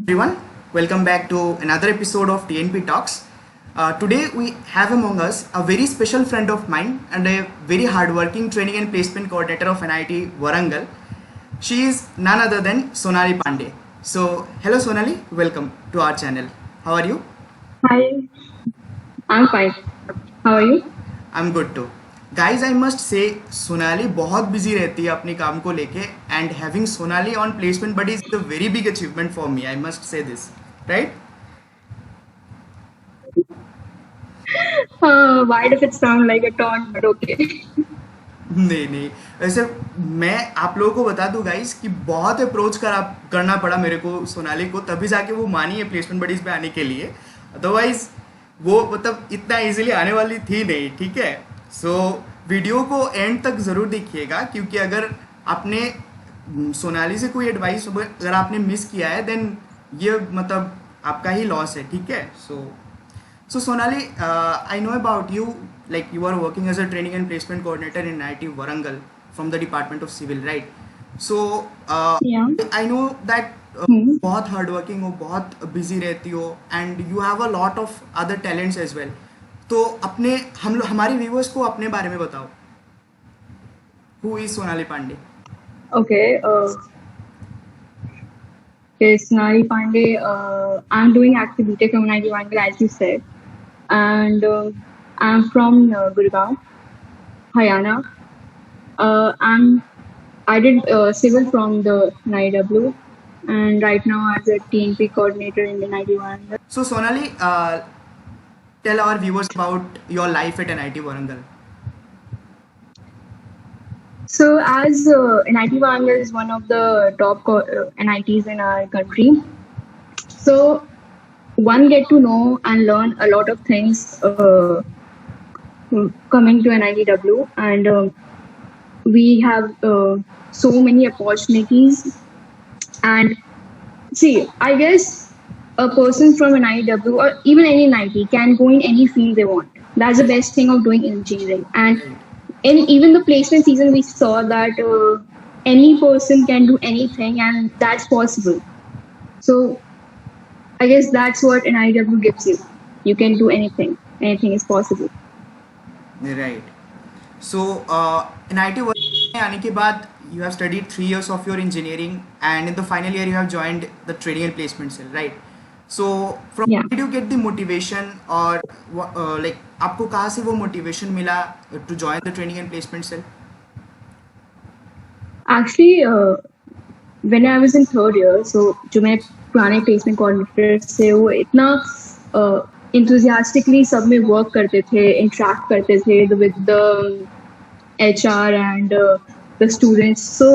Everyone, welcome back to another episode of T&P Talks. Today we have among us a very special friend of mine and a very hardworking training and placement coordinator of IIT Warangal. She is none other than Sonali Pandey. So, hello Sonali, welcome to our channel. How are you? Hi, I'm fine. How are you? I'm good too. Guys, I must say Sonali बहुत busy रहती है अपने काम को लेके and having Sonali on placement buddy is a very big achievement for me. I must say this, right? Why does it sound like a taunt? But okay. नहीं नहीं वैसे मैं आप लोगों को बता दूं गाइस कि बहुत अप्रोच करना पड़ा मेरे को सोनाली को तभी जाके वो मानी है प्लेसमेंट बडीज पे आने के लिए अदरवाइज वो मतलब इतना इजीली आने वाली थी नहीं ठीक है सो वीडियो को एंड तक ज़रूर देखिएगा क्योंकि अगर आपने सोनाली से कोई एडवाइस अगर आपने मिस किया है देन ये मतलब आपका ही लॉस है ठीक है So Sonali, I know about you. Like you are working as a training and placement coordinator in IIT Warangal from the Department of Civil, right? So Yeah. I know that Hmm. बहुत hard working हो बहुत busy रहती हो and you have a lot of other talents as well तो अपने हमारे viewers को अपने बारे में बताओ who is Sonali Pandey Okay. Yes, Sonali Pandey. I'm doing active BTech from IIT Warangal, as you said, and I'm from Gurgaon, Haryana. I did civil from the NIW, and right now as a TNP coordinator in the IIT Warangal. So Sonali tell our viewers about your life at NIT Warangal. So, as NIT Warangal is one of the top NITs in our country, so one get to know and learn a lot of things coming to NITW, and we have so many opportunities. And see, I guess a person from NITW or even any NIT can go in any field they want. That's the best thing of doing engineering. And Right. in even the placement season, we saw that any person can do anything, and that's possible. So I guess that's what an IW gives you. You can do anything. Anything is possible. Right. So, in IT work में आने के बाद you have studied 3 years of your engineering and in the final year you have joined the training and placement cell, right? So, from Yeah. where did you get the motivation or like आपको कहाँ से वो motivation मिला to join the training and placement cell? Actually, when I was in third year, so जो मैं पुराने placement coordinator से वो इतना enthusiastically सब में work करते थे, interact करते थे with the HR and the students. So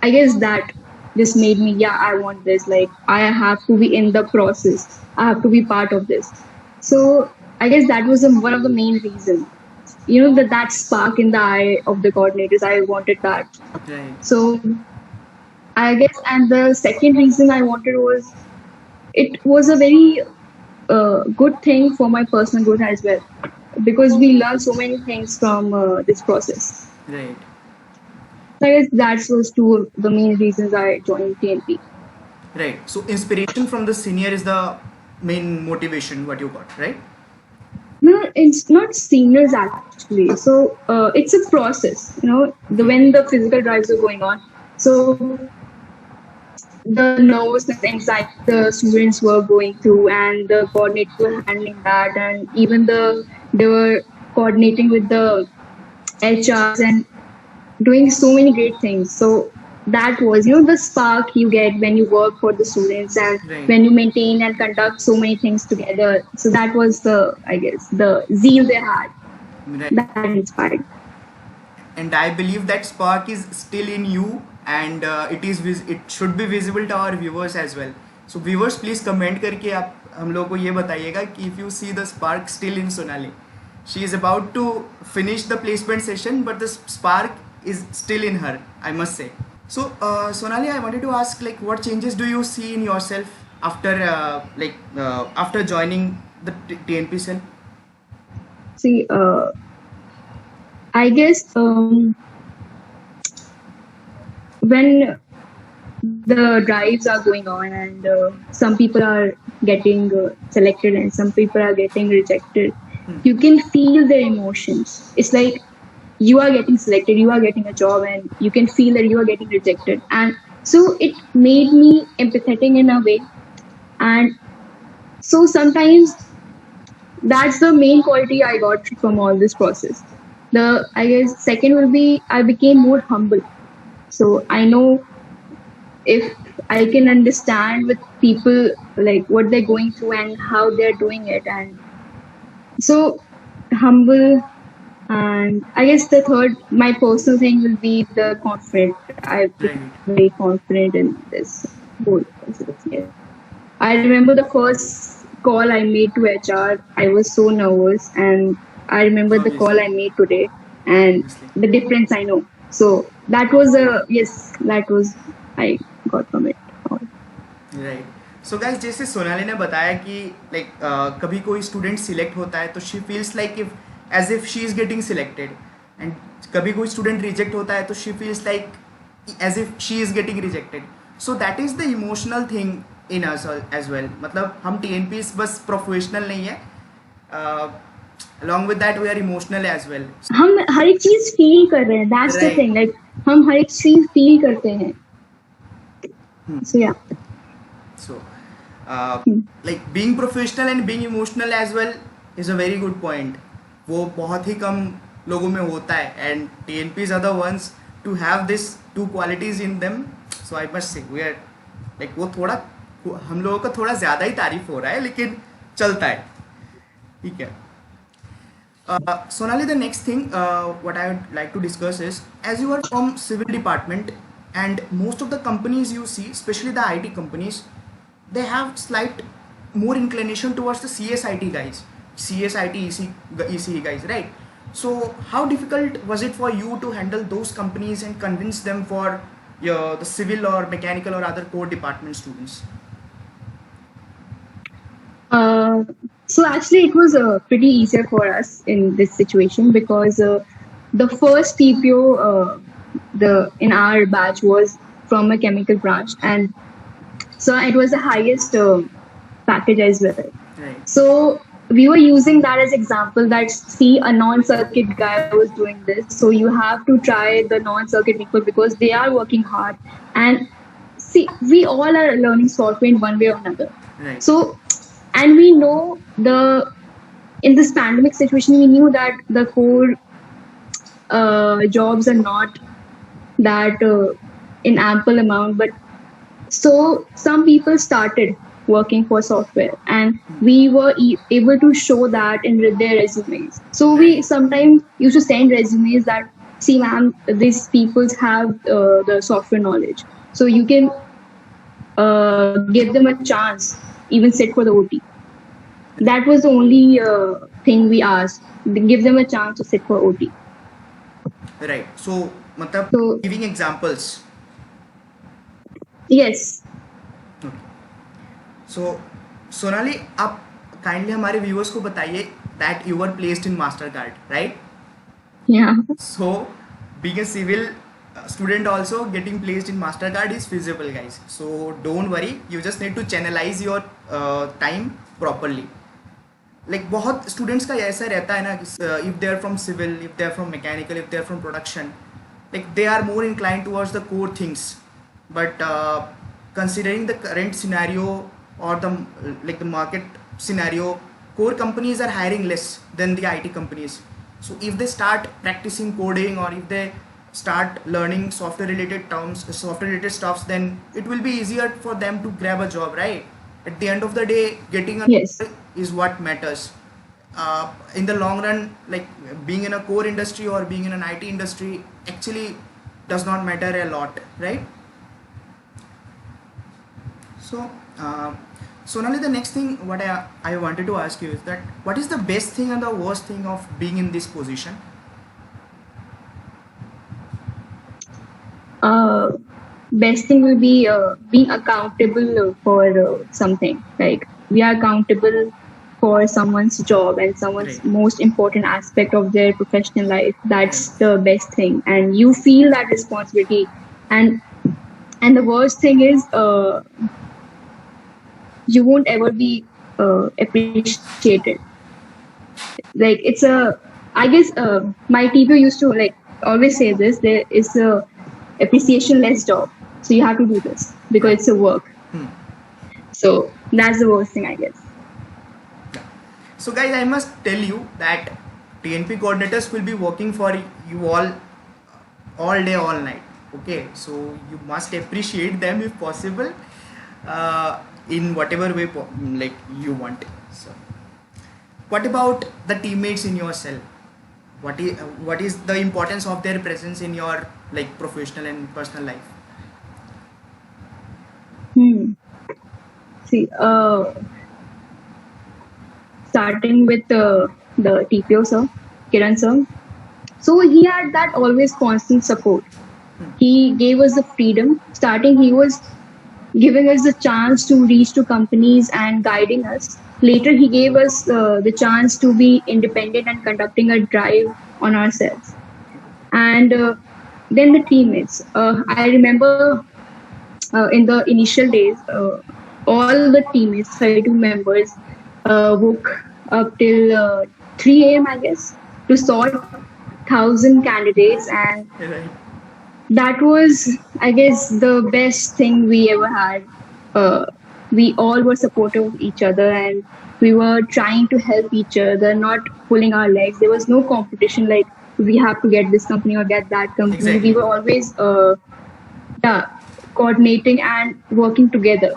I guess that just made me, yeah, I want this. Like I have to be in the process. I have to be part of this. So I guess that was one of the main reasons. You know that spark in the eye of the coordinators. I wanted that. Right. So I guess, and the second reason I wanted was it was a very good thing for my personal growth as well because we learn so many things from this process. Right. So I guess that was two of the main reasons I joined TNP. Right. So, inspiration from the senior is the main motivation what you got, right? No, it's not seniors actually. So it's a process, you know, when the physical drives are going on. So the nervousness, anxiety the students were going through, and the coordinators were handling that, and even they were coordinating with the HRs and doing so many great things. So that was, you know, the spark you get when you work for the students and Right. when you maintain and conduct so many things together. So that was the, I guess, the zeal they had Right. that inspired. And I believe that spark is still in you and it should be visible to our viewers as well. So viewers please comment करके आप हम लोग को ये बताइएगा कि if you see the spark still in Sonali. She is about to finish the placement session but the spark is still in her, I must say. So Sonali, I wanted to ask like what changes do you see in yourself after after joining the TNP cell? See, I guess when the drives are going on, and some people are getting selected and some people are getting rejected. You can feel their emotions. It's like you are getting selected, you are getting a job, and you can feel that you are getting rejected. And so it made me empathetic in a way. And so sometimes that's the main quality I got from all this process. The I guess second will be I became more humble. So I know if I can understand with people like what they're going through and how they're doing it, and so humble. And I guess the third, my personal thing will be the confident. I Right. became very confident in this whole process. Yes. I remember the first call I made to HR. I was so nervous, and I remember the Obviously. call I made today, and Obviously. the difference I know. So that was a yes. That was I got from it. Right so guys जैसे सोनाली ने बताया कि like कभी कोई student select होता है तो she feels like if as if she is getting selected and कभी कोई स्टूडेंट रिजेक्ट होता है तो she feels like as if she is getting rejected so that is the emotional thing in us as well मतलब हम TNP बस professional नहीं है along with that we are emotional as well हम हर एक चीज फील कर रहे हैं. That's the right thing. Like हम हर एक चीज फील करते हैं. सो या So, like being professional and being emotional as well is a very good point. वो बहुत ही कम लोगों में होता है and TNPs are the ones to have this two qualities in them. So I must say we are like वो थोड़ा हम लोगों का थोड़ा ज़्यादा ही तारीफ हो रहा है लेकिन चलता है ठीक है. Sonali, the next thing what I would like to discuss is as you are from civil department and most of the companies you see, especially the IT companies, they have slight more inclination towards the CSIT guys, CSIT ECE guys, right? So how difficult was it for you to handle those companies and convince them for the civil or mechanical or other core department students? So actually, it was pretty easier for us in this situation because the first TPO in our batch was from a chemical branch, and so it was the highest package as well. Right. So we were using that as example that see a non-circuit guy was doing this, so you have to try the non-circuit people because they are working hard. And see, we all are learning software in one way or another. Right. So, and we know in this pandemic situation, we knew that the core jobs are not that in ample amount, but so some people started working for software, and we were able to show that in their resumes. So we sometimes used to send resumes that, see, ma'am, these people have the software knowledge, so you can give them a chance, even sit for the OT. That was the only thing we asked. Give them a chance to sit for OT. Right. So, matlab, So giving examples. yes. Okay. So, Sonali, आप kindly हमारे viewers को बताइए that you were placed in Mastercard, right? Yeah. So, being a civil student also getting placed in Mastercard is feasible, guys. So, don't worry. You just need to channelize your time properly. Like बहुत students का ऐसा रहता है ना if they are from civil, if they are from mechanical, if they are from production, like they are more inclined towards the core things. But considering the current scenario or the market scenario, core companies are hiring less than the IT companies. So if they start practicing coding or if they start learning software related terms, software related stuffs, then it will be easier for them to grab a job, right? At the end of the day, getting a Yes. job is what matters. In the long run, like being in a core industry or being in an IT industry actually does not matter a lot, right? So, Sonali, the next thing what I wanted to ask you is that what is the best thing and the worst thing of being in this position? Best thing will be being accountable for something. Like we are accountable for someone's job and someone's Right. most important aspect of their professional life. That's the best thing, and you feel that responsibility. And And the worst thing is, you won't ever be appreciated. Like it's a, I guess my TPO used to like always say this. There is a appreciation less job, so you have to do this because Yeah. it's a work. Hmm. So that's the worst thing, I guess. Yeah. So guys, I must tell you that TNP coordinators will be working for you all day, all night. Okay, so you must appreciate them if possible, in whatever way like you want. So, what about the teammates in your cell? What is the importance of their presence in your like professional and personal life? Hmm. See, starting with the TPO sir, Kiran sir. So he had that always constant support. He gave us the freedom. Starting, he was giving us the chance to reach to companies and guiding us. Later, he gave us the chance to be independent and conducting a drive on ourselves. And then the teammates. I remember in the initial days, all the teammates, 32 members, woke up till 3 a.m., I guess, to sort 1,000 candidates, and Right. that was, I guess, the best thing we ever had. Uh, we all were supportive of each other, and we were trying to help each other, not pulling our legs. There was no competition like we have to get this company or get that company. We Exactly. were always yeah, coordinating and working together,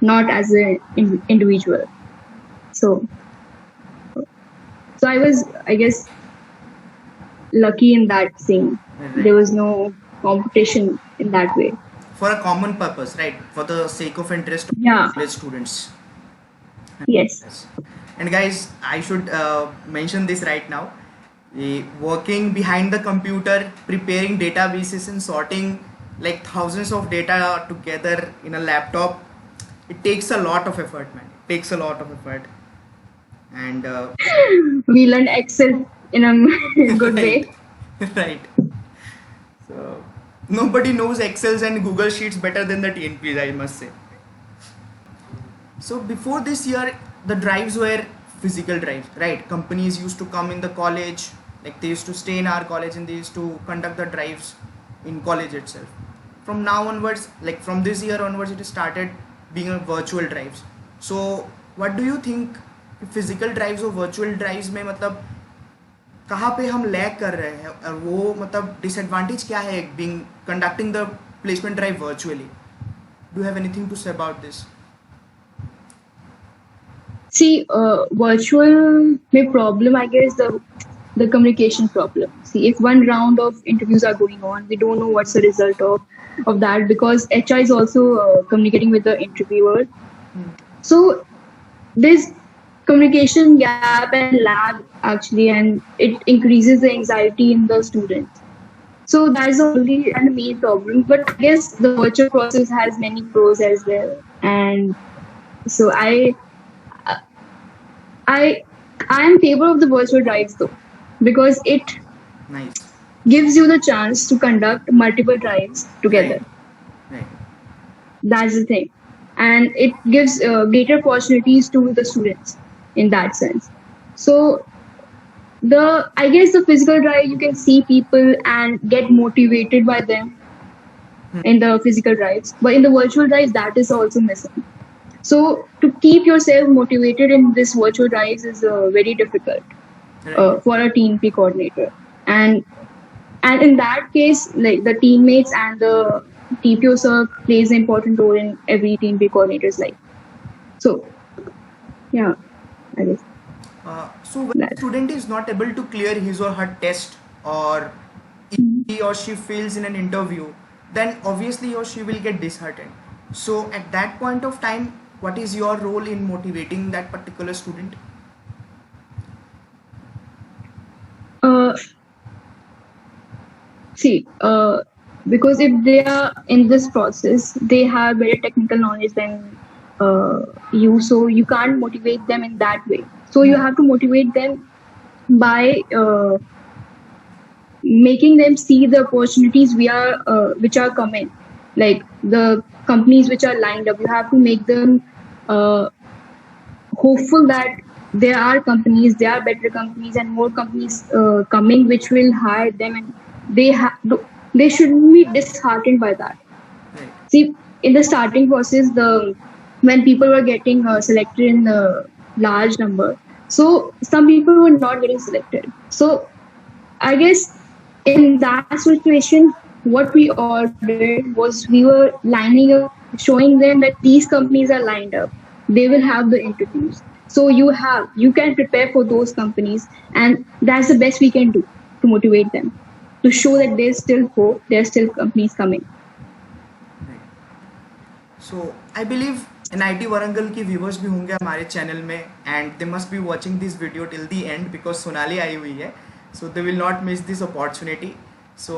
not as an individual. So, so I was, I guess, lucky in that scene. Right. There was no competition in that way. For a common purpose, right? For the sake of interest of Yeah. college students. Yes. Yes. And guys, I should mention this right now. Working behind the computer, preparing databases and sorting like thousands of data together in a laptop, it takes a lot of effort, man. It takes a lot of effort. And We learned Excel in a good right, way. right. So nobody knows Excels and Google Sheets better than the TNPs, I must say. So before this year, the drives were physical drives, right? Companies used to come in the college, like they used to stay in our college and they used to conduct the drives in college itself. From now onwards, like from this year onwards, it started being a virtual drives. So what do you think, physical drives और virtual drives में मतलब कहाँ पे हम lag कर रहे हैं, और वो मतलब डिसएडवांटेज क्या है being conducting the placement drive virtually? Do have anything to say about this? See, virtual may problem, I guess, the communication problem. See, if one round of interviews are going on, we don't know what's the result of that because HR is also communicating with the interviewer. So there's communication gap and lag actually, and it increases the anxiety in the students. So that's the only and the main problem. But I guess the virtual process has many pros as well, and so I I am in favor of the virtual drives though, because it Nice. gives you the chance to conduct multiple drives Right. together. Right. That's the thing, and it gives greater opportunities to the students in that sense. So the I guess the physical drive you can see people and get motivated by them in the physical drives, but in the virtual drives that is also missing. So to keep yourself motivated in this virtual drives is very difficult Right. for a team P coordinator, and in that case, like the teammates and the TPO sir plays an important role in every team P coordinator's life. So yeah, I guess So when a that. student is not able to clear his or her test, or if he or she fails in an interview, then obviously he or she will get disheartened. So at that point of time, what is your role in motivating that particular student? Uh, See, because if they are in this process, they have better technical knowledge than you, so you can't motivate them in that way. So you have to motivate them by making them see the opportunities which are coming. like the companies which are lined up, you have to make them uh, hopeful that there are companies, there are better companies and more companies coming which will hire them, and they shouldn't be disheartened by that. Right. See, in the starting process, the when people were getting selected in a large number, so some people were not getting selected. So I guess in that situation, what we all did was we were lining up, showing them that these companies are lined up. They will have the interviews. So you can prepare for those companies, and that's the best we can do to motivate them, to show that there's still hope, there's still companies coming. So I believe NIT Warangal की viewers भी होंगे हमारे channel में and they must be watching this video till the end because Sonali आई हुई है so they will not miss this opportunity so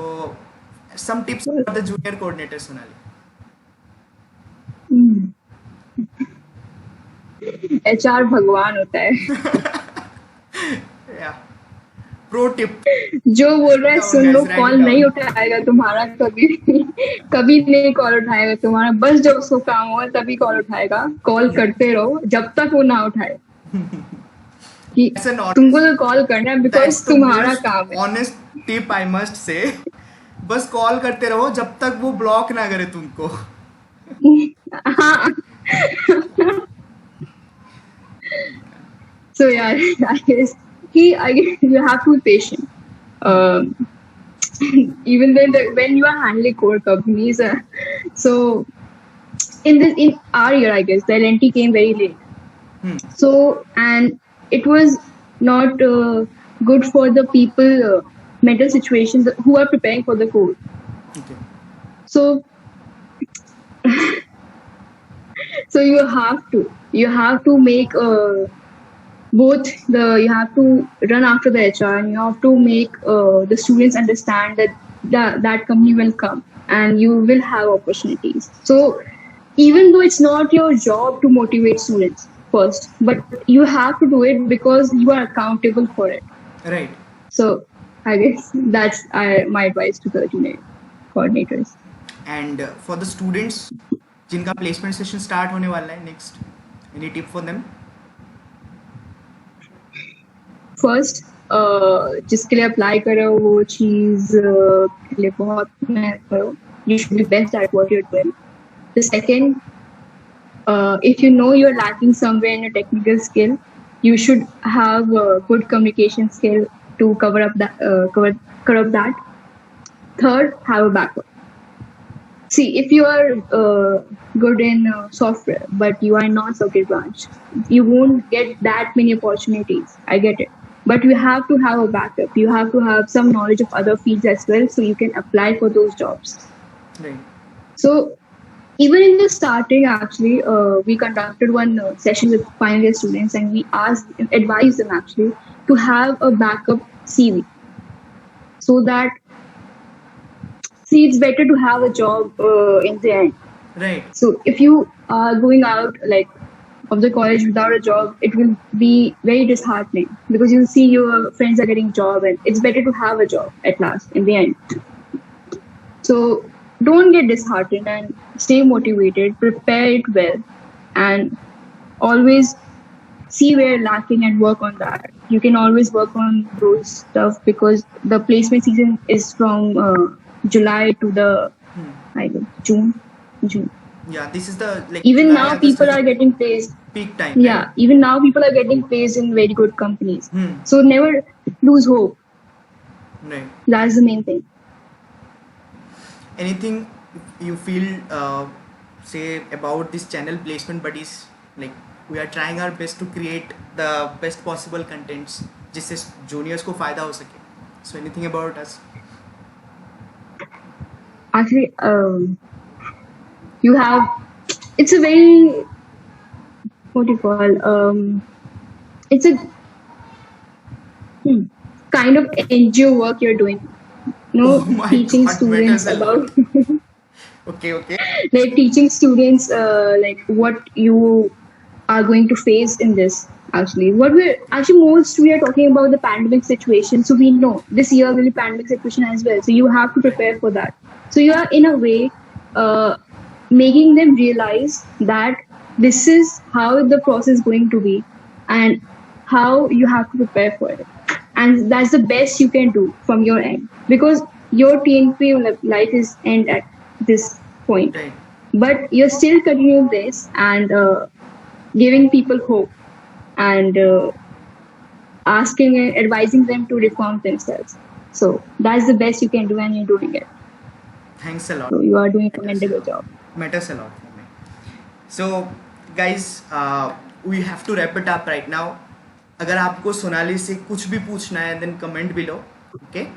some tips for the junior coordinator Sonali. HR भगवान होता है. या प्रो टिप जो बोल रहा है सुन लो, कॉल नहीं उठाएगा तुम्हारा कभी. कभी नहीं कॉल उठाएगा तुम्हारा, बस जब उसको काम होगा तभी कॉल उठाएगा. कॉल करते रहो जब तक वो ना उठाए. कि तुमको तो कॉल करना है बिकॉज तुम्हारा काम है. Honest tip I must say, बस कॉल करते रहो जब तक वो ब्लॉक ना करे तुमको. हाँ. So yeah, I guess you have to be patient. Even when you are handling core companies, so in our year, I guess the LNT came very late. So and it was not good for the people mental situations who are preparing for the code. Okay. So so you have to make both you have to run after the HR and you have to make the students understand that company will come and you will have opportunities. So even though it's not your job to motivate students first, but you have to do it because you are accountable for it. Right. So I guess that's my advice to the junior coordinators. And for the students जिनका placement session start होने वाला है next, any tip for them? First जिसके लिए apply करो वो चीज के लिए बहुत मेहनत करो. You should be best at what you're doing. The second, if you know you're lacking somewhere in your technical skill, you should have a good communication skill to cover up that. Third, have a backup. See, if you are good in software, but you are not circuit branch, you won't get that many opportunities. I get it. But you have to have a backup. You have to have some knowledge of other fields as well, so you can apply for those jobs. Right. So, even in the starting, actually, we conducted one session with final year students, and we advised them actually to have a backup CV, so that it's better to have a job in the end. Right. So if you are going out like of the college without a job, it will be very disheartening because you'll see your friends are getting job, and it's better to have a job at last in the end. So don't get disheartened and stay motivated, prepare it well, and always see where you're lacking and work on that. You can always work on those stuff because the placement season is from July to the I guess June. Yeah, this is the even now people are getting placed. Peak time. Yeah, right? Even now people are getting placed in very good companies. So never lose hope. Right. That's the main thing. Anything you feel say about this channel placement buddies? Like we are trying our best to create the best possible contents जिससे juniors को फायदा हो सके. So anything about us? Actually, you have. It's a very what do you call? It's a kind of NGO work you're doing. Teaching God, students about. Okay. Like teaching students like what you are going to face in this. Actually, most we are talking about the pandemic situation. So we know this year will be pandemic situation as well. So you have to prepare for that. So you are in a way making them realize that this is how the process is going to be and how you have to prepare for it. And that's the best you can do from your end, because your TNP life is end at this point. Right. But you're still continuing this and giving people hope and asking and advising them to reform themselves. So that's the best you can do, and you're doing it. Thanks a lot. So you are doing a Matters a commendable lot. job. Matters a lot for me. So guys, we have to wrap it up right now. अगर आपको सोनाली से कुछ भी पूछना है then comment below, okay,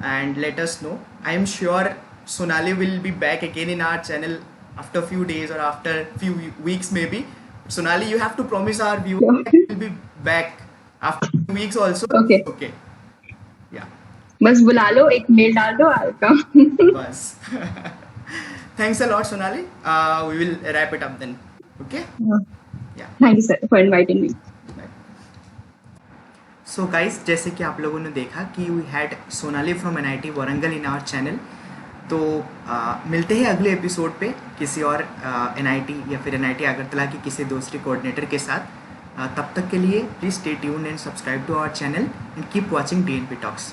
and let us know. I am sure Sonali will be back again in our channel after few days or after few weeks maybe. Sonali, you have to promise our viewers that you will be back after few weeks also. Okay. Okay. Yeah. बस बुला लो, एक mail डाल दो, I'll come. Bus. Thanks a lot, Sonali. We will wrap it up then. Okay? Yeah. Thank you, sir, for inviting me. So guys, जैसे कि आप लोगों ने देखा कि we had Sonali from IIT Warangal in our channel. तो मिलते हैं अगले एपिसोड पे किसी और NIT या फिर NIT अगरतला की किसी दूसरी कोऑर्डिनेटर के साथ. तब तक के लिए please stay tuned and subscribe to our channel and keep watching T&P Talks.